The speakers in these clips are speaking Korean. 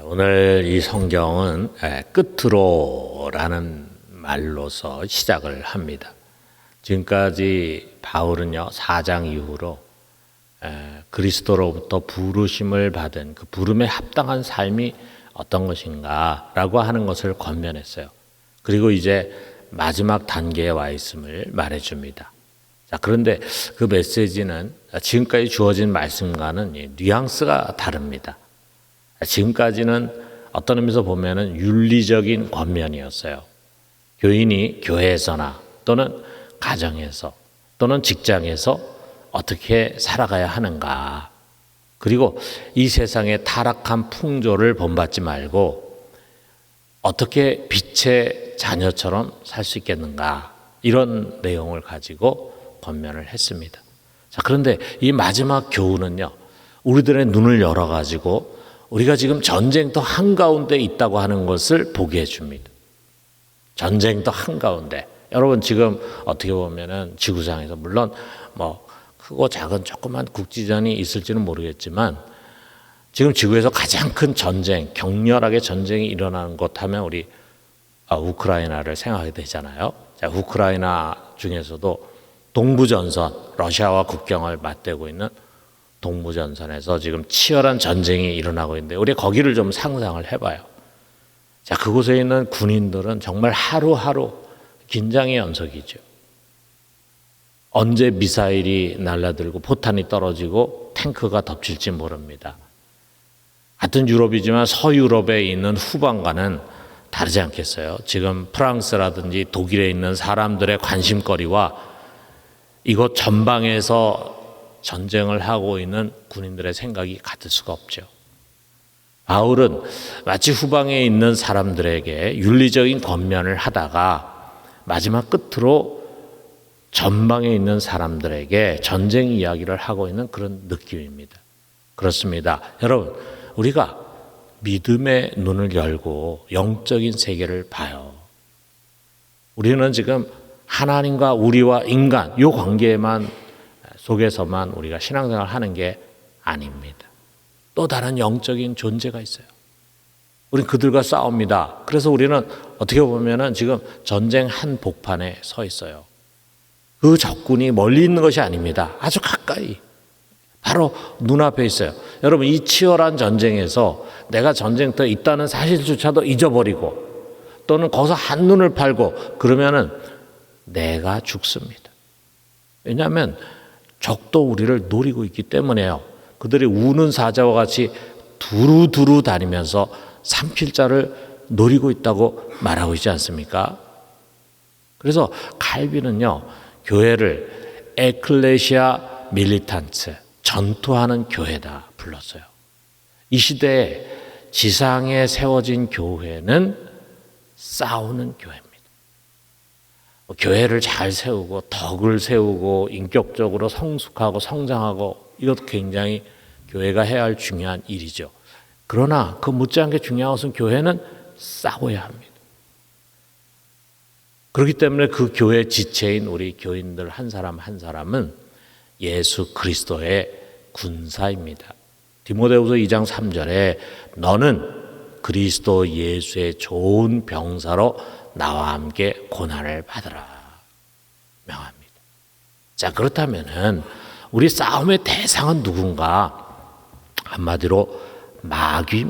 오늘 이 성경은 끝으로라는 말로서 시작을 합니다. 지금까지 바울은요, 4장 이후로 그리스도로부터 부르심을 받은 그 부름에 합당한 삶이 어떤 것인가라고 하는 것을 권면했어요. 그리고 이제 마지막 단계에 와 있음을 말해줍니다. 자, 그런데 그 메시지는 지금까지 주어진 말씀과는 뉘앙스가 다릅니다. 지금까지는 어떤 의미에서 보면은 윤리적인 권면이었어요. 교인이 교회에서나 또는 가정에서 또는 직장에서 어떻게 살아가야 하는가. 그리고 이 세상의 타락한 풍조를 본받지 말고 어떻게 빛의 자녀처럼 살 수 있겠는가. 이런 내용을 가지고 권면을 했습니다. 자, 그런데 이 마지막 교훈은요, 우리들의 눈을 열어가지고 우리가 지금 전쟁터 한가운데 있다고 하는 것을 보게 해줍니다. 전쟁터 한가운데. 여러분 지금 어떻게 보면은 지구상에서 물론 뭐 크고 작은 조그만 국지전이 있을지는 모르겠지만 지금 지구에서 가장 큰 전쟁, 격렬하게 전쟁이 일어나는 것 하면 우리 우크라이나를 생각하게 되잖아요. 자, 우크라이나 중에서도 동부전선, 러시아와 국경을 맞대고 있는 동부전선에서 지금 치열한 전쟁이 일어나고 있는데 우리 거기를 좀 상상을 해봐요. 자, 그곳에 있는 군인들은 정말 하루하루 긴장의 연속이죠. 언제 미사일이 날아들고 포탄이 떨어지고 탱크가 덮칠지 모릅니다. 같은 유럽이지만 서유럽에 있는 후방과는 다르지 않겠어요. 지금 프랑스라든지 독일에 있는 사람들의 관심거리와 이곳 전방에서 전쟁을 하고 있는 군인들의 생각이 같을 수가 없죠. 바울은 마치 후방에 있는 사람들에게 윤리적인 권면을 하다가 마지막 끝으로 전방에 있는 사람들에게 전쟁 이야기를 하고 있는 그런 느낌입니다. 그렇습니다. 여러분, 우리가 믿음의 눈을 열고 영적인 세계를 봐요. 우리는 지금 하나님과 우리와 인간 이 관계만 속에서만 우리가 신앙생활을 하는 게 아닙니다. 또 다른 영적인 존재가 있어요. 우린 그들과 싸웁니다. 그래서 우리는 어떻게 보면은 지금 전쟁 한복판에 서 있어요. 그 적군이 멀리 있는 것이 아닙니다. 아주 가까이. 바로 눈앞에 있어요. 여러분, 이 치열한 전쟁에서 내가 전쟁터에 있다는 사실조차도 잊어버리고 또는 거기서 한눈을 팔고 그러면은 내가 죽습니다. 왜냐하면 적도 우리를 노리고 있기 때문에요. 그들이 우는 사자와 같이 두루두루 다니면서 삼킬자를 노리고 있다고 말하고 있지 않습니까? 그래서 칼빈은요, 교회를 에클레시아 밀리탄츠, 전투하는 교회다 불렀어요. 이 시대에 지상에 세워진 교회는 싸우는 교회입니다. 교회를 잘 세우고 덕을 세우고 인격적으로 성숙하고 성장하고 이것도 굉장히 교회가 해야 할 중요한 일이죠. 그러나 그 못지않게 중요한 것은 교회는 싸워야 합니다. 그렇기 때문에 그 교회 지체인 우리 교인들 한 사람 한 사람은 예수 그리스도의 군사입니다. 디모데후서 2장 3절에 너는 그리스도 예수의 좋은 병사로 나와 함께 고난을 받으라 명합니다. 자, 그렇다면은 우리 싸움의 대상은 누군가? 한마디로 마귀,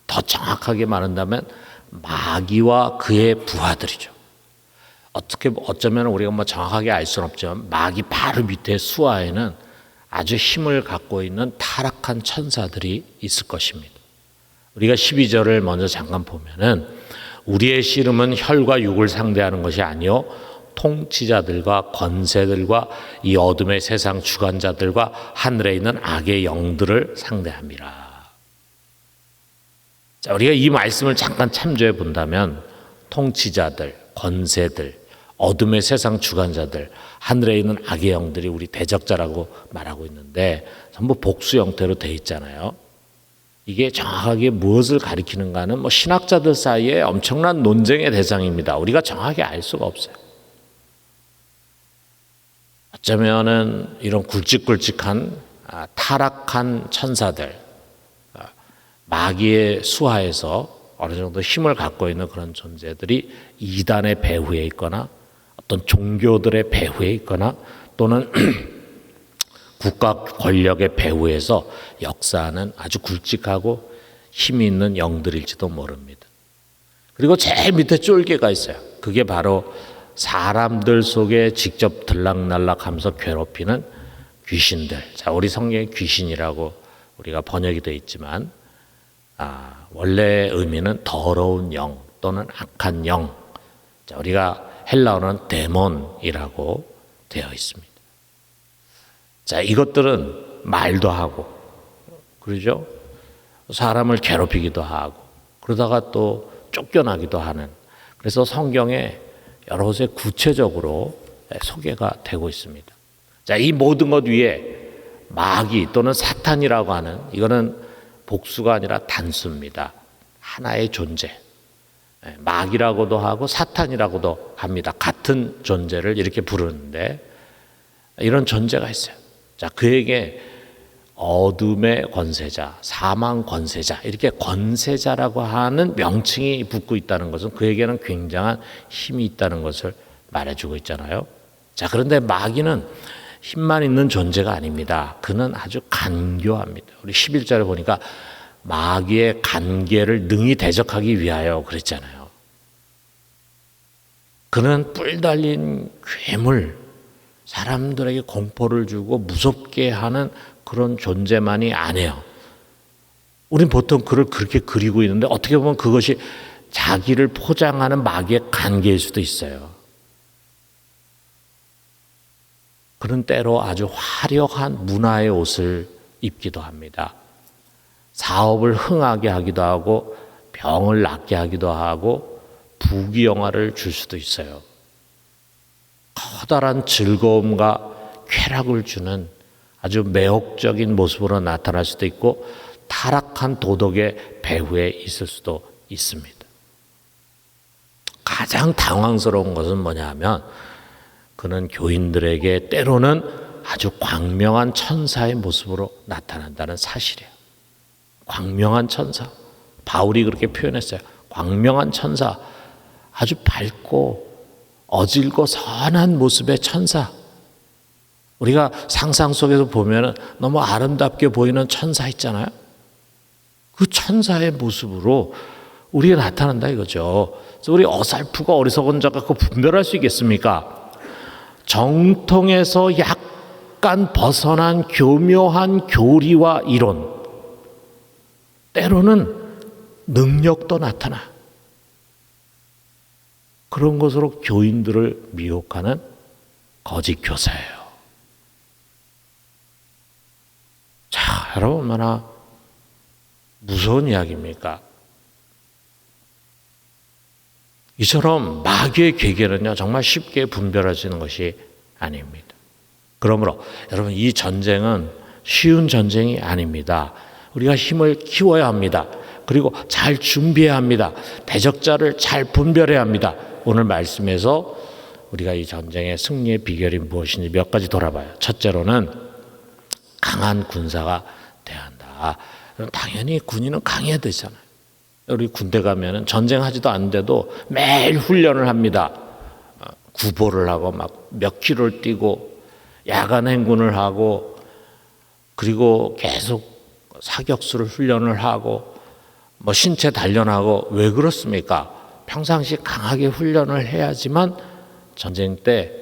더 정확하게 말한다면 마귀와 그의 부하들이죠. 어쩌면 우리가 정확하게 알 수는 없지만 마귀 바로 밑에 수하에는 아주 힘을 갖고 있는 타락한 천사들이 있을 것입니다. 우리가 12절을 먼저 잠깐 보면은 우리의 씨름은 혈과 육을 상대하는 것이 아니요 통치자들과 권세들과 이 어둠의 세상 주관자들과 하늘에 있는 악의 영들을 상대합니다. 자, 우리가 이 말씀을 잠깐 참조해 본다면 통치자들, 권세들, 어둠의 세상 주관자들, 하늘에 있는 악의 영들이 우리 대적자라고 말하고 있는데 전부 복수 형태로 되어 있잖아요. 이게 정확하게 무엇을 가리키는가는 신학자들 사이에 엄청난 논쟁의 대상입니다. 우리가 정확히 알 수가 없어요. 어쩌면은 이런 굵직굵직한 타락한 천사들, 마귀의 수하에서 어느 정도 힘을 갖고 있는 그런 존재들이 이단의 배후에 있거나 어떤 종교들의 배후에 있거나 또는 국가 권력의 배후에서 역사하는 아주 굵직하고 힘이 있는 영들일지도 모릅니다. 그리고 제일 밑에 쫄개가 있어요. 그게 바로 사람들 속에 직접 들락날락하면서 괴롭히는 귀신들. 자, 우리 성경에 귀신이라고 우리가 번역이 되어 있지만 원래 의미는 더러운 영 또는 악한 영. 자, 우리가 헬라어는 데몬이라고 되어 있습니다. 자, 이것들은 말도 하고, 그러죠? 사람을 괴롭히기도 하고, 그러다가 또 쫓겨나기도 하는. 그래서 성경에 여러 곳에 구체적으로 소개가 되고 있습니다. 자, 이 모든 것 위에 마귀 또는 사탄이라고 하는, 이거는 복수가 아니라 단수입니다. 하나의 존재. 마귀라고도 하고 사탄이라고도 합니다. 같은 존재를 이렇게 부르는데 이런 존재가 있어요. 자, 그에게 어둠의 권세자, 사망 권세자, 이렇게 권세자라고 하는 명칭이 붙고 있다는 것은 그에게는 굉장한 힘이 있다는 것을 말해주고 있잖아요. 자, 그런데 마귀는 힘만 있는 존재가 아닙니다. 그는 아주 간교합니다. 우리 11절에 보니까 마귀의 간계를 능히 대적하기 위하여 그랬잖아요. 그는 뿔 달린 괴물, 사람들에게 공포를 주고 무섭게 하는 그런 존재만이 아니에요. 우린 보통 그를 그렇게 그리고 있는데 어떻게 보면 그것이 자기를 포장하는 마귀의 간계일 수도 있어요. 그는 때로 아주 화려한 문화의 옷을 입기도 합니다. 사업을 흥하게 하기도 하고 병을 낫게 하기도 하고 부귀영화를 줄 수도 있어요. 커다란 즐거움과 쾌락을 주는 아주 매혹적인 모습으로 나타날 수도 있고 타락한 도덕의 배후에 있을 수도 있습니다. 가장 당황스러운 것은 뭐냐 하면 그는 교인들에게 때로는 아주 광명한 천사의 모습으로 나타난다는 사실이에요. 광명한 천사. 바울이 그렇게 표현했어요. 광명한 천사. 아주 밝고 어질고 선한 모습의 천사. 우리가 상상 속에서 보면 너무 아름답게 보이는 천사 있잖아요. 그 천사의 모습으로 우리가 나타난다 이거죠. 그래서 우리 어설프고 어리석은 자 갖고 분별할 수 있겠습니까? 정통에서 약간 벗어난 교묘한 교리와 이론, 때로는 능력도 나타나. 그런 것으로 교인들을 미혹하는 거짓 교사예요. 자, 여러분 얼마나 무서운 이야기입니까? 이처럼 마귀의 계계는요 정말 쉽게 분별할 수 있는 것이 아닙니다. 그러므로 여러분 이 전쟁은 쉬운 전쟁이 아닙니다. 우리가 힘을 키워야 합니다. 그리고 잘 준비해야 합니다. 대적자를 잘 분별해야 합니다. 오늘 말씀에서 우리가 이 전쟁의 승리의 비결이 무엇인지 몇 가지 돌아봐요. 첫째로는 강한 군사가 돼야 한다. 당연히 군인은 강해야 되잖아요. 우리 군대 가면은 전쟁하지도 않는데도 매일 훈련을 합니다. 구보를 하고 막 몇 킬로를 뛰고 야간 행군을 하고 그리고 계속 사격수를 훈련을 하고 뭐 신체 단련하고 왜 그렇습니까? 평상시 강하게 훈련을 해야지만 전쟁 때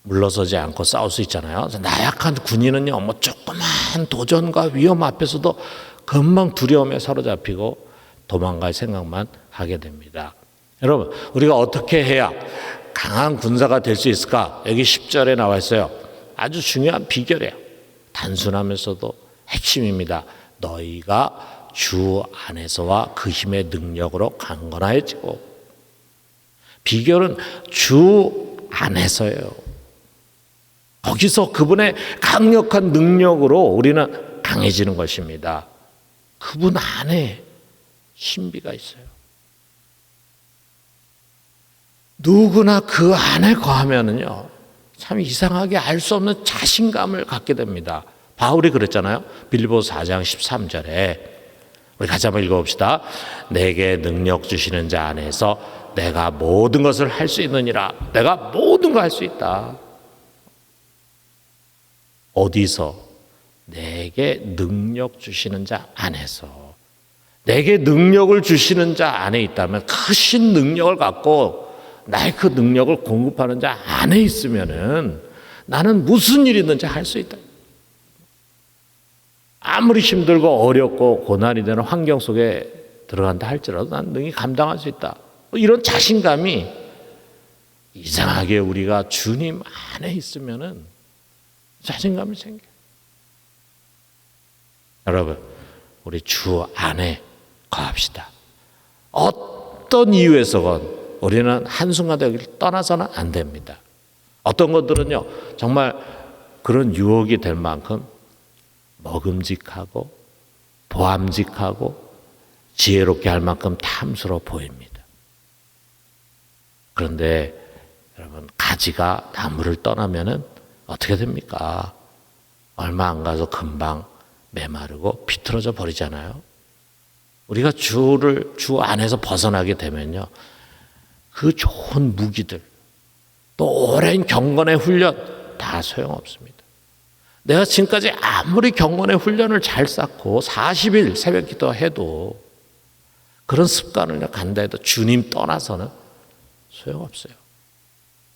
물러서지 않고 싸울 수 있잖아요. 나약한 군인은요, 뭐 조그만 도전과 위험 앞에서도 금방 두려움에 사로잡히고 도망갈 생각만 하게 됩니다. 여러분, 우리가 어떻게 해야 강한 군사가 될 수 있을까? 여기 10절에 나와 있어요. 아주 중요한 비결이에요. 단순하면서도 핵심입니다. 너희가 주 안에서와 그 힘의 능력으로 강건하여지고. 비결은 주 안에서예요. 거기서 그분의 강력한 능력으로 우리는 강해지는 것입니다. 그분 안에 신비가 있어요. 누구나 그 안에 거하면은요, 참 이상하게 알 수 없는 자신감을 갖게 됩니다. 바울이 그랬잖아요. 빌립보서 4장 13절에 우리 같이 한번 읽어봅시다. 내게 능력 주시는 자 안에서 내가 모든 것을 할 수 있느니라. 내가 모든 걸 할 수 있다. 어디서? 내게 능력 주시는 자 안에서. 내게 능력을 주시는 자 안에 있다면, 크신 능력을 갖고 나의 그 능력을 공급하는 자 안에 있으면은 나는 무슨 일이든지 할 수 있다. 아무리 힘들고 어렵고 고난이 되는 환경 속에 들어간다 할지라도 난 능히 감당할 수 있다. 이런 자신감이, 이상하게 우리가 주님 안에 있으면은 자신감이 생겨요. 여러분, 우리 주 안에 거합시다. 어떤 이유에서건 우리는 한순간도 여기를 떠나서는 안 됩니다. 어떤 것들은요, 정말 그런 유혹이 될 만큼 먹음직하고 보암직하고 지혜롭게 할 만큼 탐스러워 보입니다. 그런데 여러분, 가지가 나무를 떠나면은 어떻게 됩니까? 얼마 안 가서 금방 메마르고 비틀어져 버리잖아요. 우리가 주 안에서 벗어나게 되면요, 그 좋은 무기들, 또 오랜 경건의 훈련 다 소용없습니다. 내가 지금까지 아무리 경건의 훈련을 잘 쌓고 40일 새벽 기도 해도, 그런 습관을 간다 해도 주님 떠나서는 소용없어요.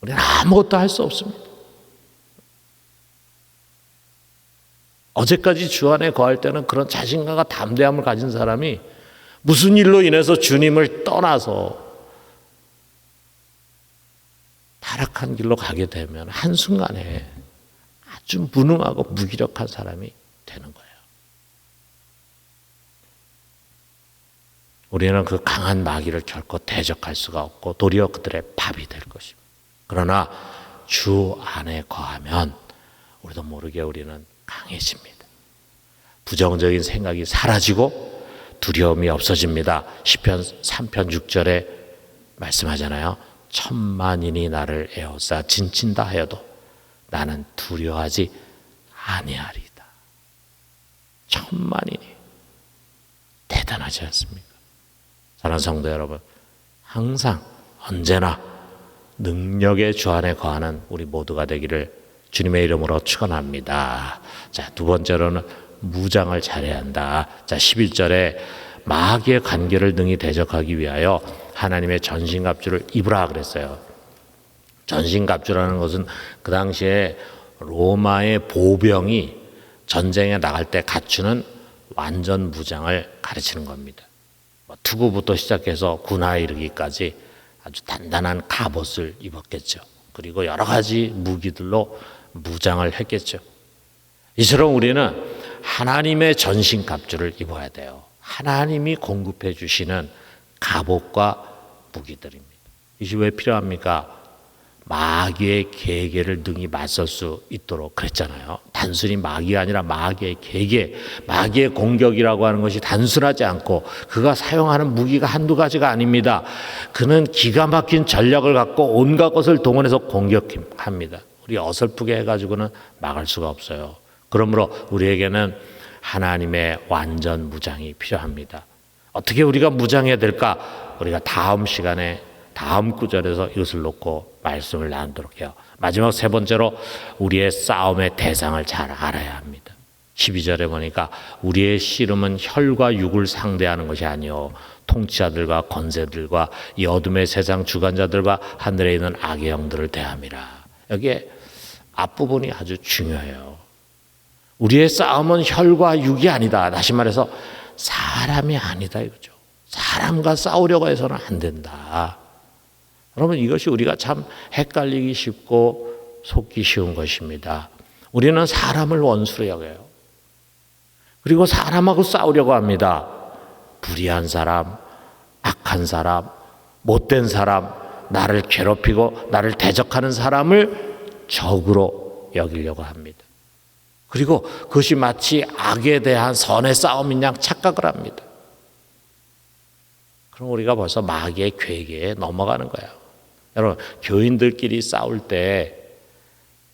우리는 아무것도 할 수 없습니다. 어제까지 주 안에 거할 때는 그런 자신감과 담대함을 가진 사람이 무슨 일로 인해서 주님을 떠나서 타락한 길로 가게 되면 한순간에 아주 무능하고 무기력한 사람이 되는 거예요. 우리는 그 강한 마귀를 결코 대적할 수가 없고 도리어 그들의 밥이 될 것입니다. 그러나 주 안에 거하면 우리도 모르게 우리는 강해집니다. 부정적인 생각이 사라지고 두려움이 없어집니다. 시편 3편 6절에 말씀하잖아요. 천만인이 나를 에워싸 진친다 하여도 나는 두려워하지 아니하리다. 천만인이 대단하지 않습니까? 사랑하는 성도 여러분, 항상 언제나 능력의 주 안에 거하는 우리 모두가 되기를 주님의 이름으로 축원합니다. 자, 두 번째로는 무장을 잘해야 한다. 자, 11절에 마귀의 관계를 능히 대적하기 위하여 하나님의 전신갑주를 입으라 그랬어요. 전신갑주라는 것은 그 당시에 로마의 보병이 전쟁에 나갈 때 갖추는 완전 무장을 가르치는 겁니다. 투구부터 시작해서 군화에 이르기까지 아주 단단한 갑옷을 입었겠죠. 그리고 여러 가지 무기들로 무장을 했겠죠. 이처럼 우리는 하나님의 전신갑주를 입어야 돼요. 하나님이 공급해 주시는 갑옷과 무기들입니다. 이것이 왜 필요합니까? 마귀의 계계를 능히 맞설 수 있도록 그랬잖아요. 단순히 마귀가 아니라 마귀의 계계, 마귀의 공격이라고 하는 것이 단순하지 않고 그가 사용하는 무기가 한두 가지가 아닙니다. 그는 기가 막힌 전략을 갖고 온갖 것을 동원해서 공격합니다. 우리 어설프게 해가지고는 막을 수가 없어요. 그러므로 우리에게는 하나님의 완전 무장이 필요합니다. 어떻게 우리가 무장해야 될까? 우리가 다음 시간에 다음 구절에서 이것을 놓고 말씀을 나누도록 해요. 마지막 세 번째로 우리의 싸움의 대상을 잘 알아야 합니다. 12절에 보니까 우리의 씨름은 혈과 육을 상대하는 것이 아니요 통치자들과 권세들과 이 어둠의 세상 주관자들과 하늘에 있는 악의 영들을 대함이라. 여기에 앞부분이 아주 중요해요. 우리의 싸움은 혈과 육이 아니다. 다시 말해서 사람이 아니다 이거죠. 사람과 싸우려고 해서는 안 된다. 여러분, 이것이 우리가 참 헷갈리기 쉽고 속기 쉬운 것입니다. 우리는 사람을 원수로 여겨요. 그리고 사람하고 싸우려고 합니다. 불의한 사람, 악한 사람, 못된 사람, 나를 괴롭히고 나를 대적하는 사람을 적으로 여기려고 합니다. 그리고 그것이 마치 악에 대한 선의 싸움인 양 착각을 합니다. 그럼 우리가 벌써 마귀의 괴계에 넘어가는 거예요. 여러분, 교인들끼리 싸울 때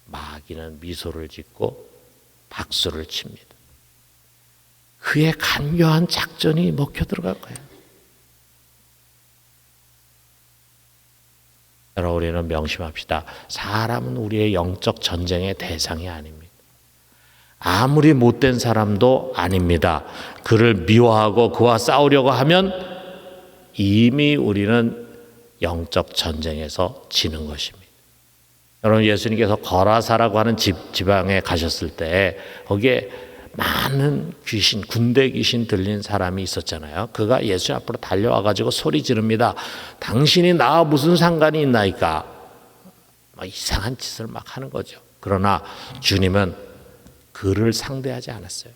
마귀는 미소를 짓고 박수를 칩니다. 그의 간교한 작전이 먹혀 들어간 거예요. 여러분, 우리는 명심합시다. 사람은 우리의 영적 전쟁의 대상이 아닙니다. 아무리 못된 사람도 아닙니다. 그를 미워하고 그와 싸우려고 하면 이미 우리는 영적 전쟁에서 지는 것입니다. 여러분, 예수님께서 거라사라고 하는 지방에 가셨을 때 거기에 많은 귀신, 군대 귀신 들린 사람이 있었잖아요. 그가 예수 앞으로 달려와 가지고 소리 지릅니다. 당신이 나와 무슨 상관이 있나이까? 막 이상한 짓을 막 하는 거죠. 그러나 주님은 그를 상대하지 않았어요.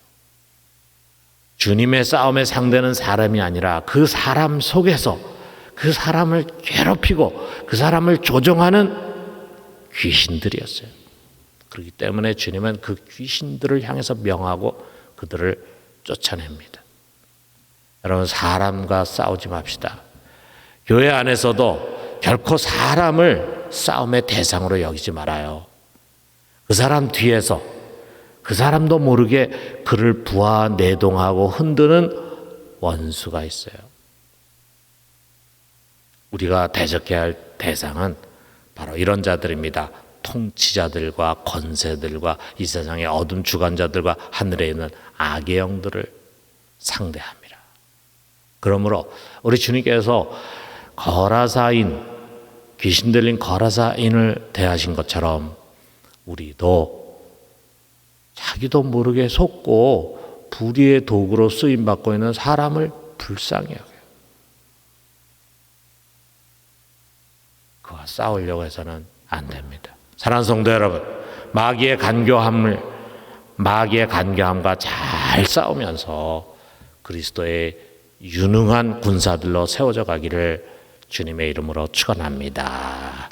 주님의 싸움의 상대는 사람이 아니라 그 사람 속에서 그 사람을 괴롭히고 그 사람을 조종하는 귀신들이었어요. 그렇기 때문에 주님은 그 귀신들을 향해서 명하고 그들을 쫓아냅니다. 여러분, 사람과 싸우지 맙시다. 교회 안에서도 결코 사람을 싸움의 대상으로 여기지 말아요. 그 사람 뒤에서 그 사람도 모르게 그를 부하내동하고 흔드는 원수가 있어요. 우리가 대적해야 할 대상은 바로 이런 자들입니다. 통치자들과 권세들과 이 세상의 어둠 주관자들과 하늘에 있는 악의 영들을 상대합니다. 그러므로 우리 주님께서 거라사인, 귀신 들린 거라사인을 대하신 것처럼 우리도 자기도 모르게 속고 불의의 도구로 쓰임받고 있는 사람을 불쌍히 여겨요. 그와 싸우려고 해서는 안 됩니다. 사랑하는 성도 여러분, 마귀의 간교함과 잘 싸우면서 그리스도의 유능한 군사들로 세워져 가기를 주님의 이름으로 축원합니다.